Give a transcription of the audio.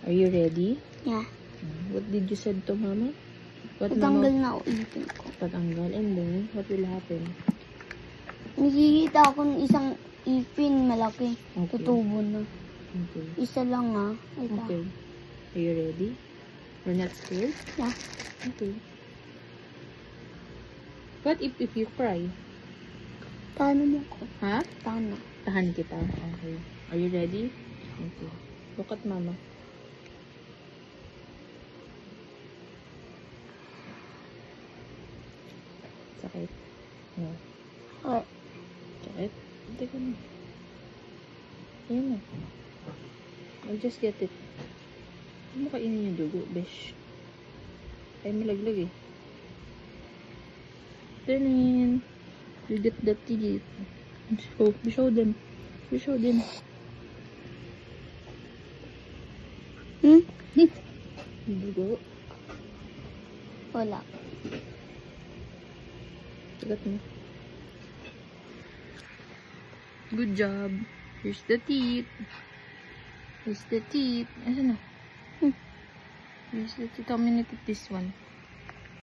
Are you ready? Yeah. What did you said to mama? What Tatanggal mama? na ako ipin ko. Tatanggal. And then, what will happen? Nakikita ako ng isang ipin malaki. Okay. Tutubo na. Okay. Isa lang ah. Ay, Okay. Are you ready? We're not scared? Yeah. Okay. What if you cry? Tano mo ko. Ha? Tano. Tahan kita. Okay. Are you ready? Okay. Look at mama. Sakit? No. Okay. Sakit? Teka na. Ayan na. I'll just get it. Hindi mo kainin yung dugo, besh. Ay, malaglag eh. Turn. You get the teeth. Show them. You show them. Dugo. Wala. Tagat mo. Good job. Here's the teeth. Here's the teeth. Asan na? Here's the teeth. How many teeth this one?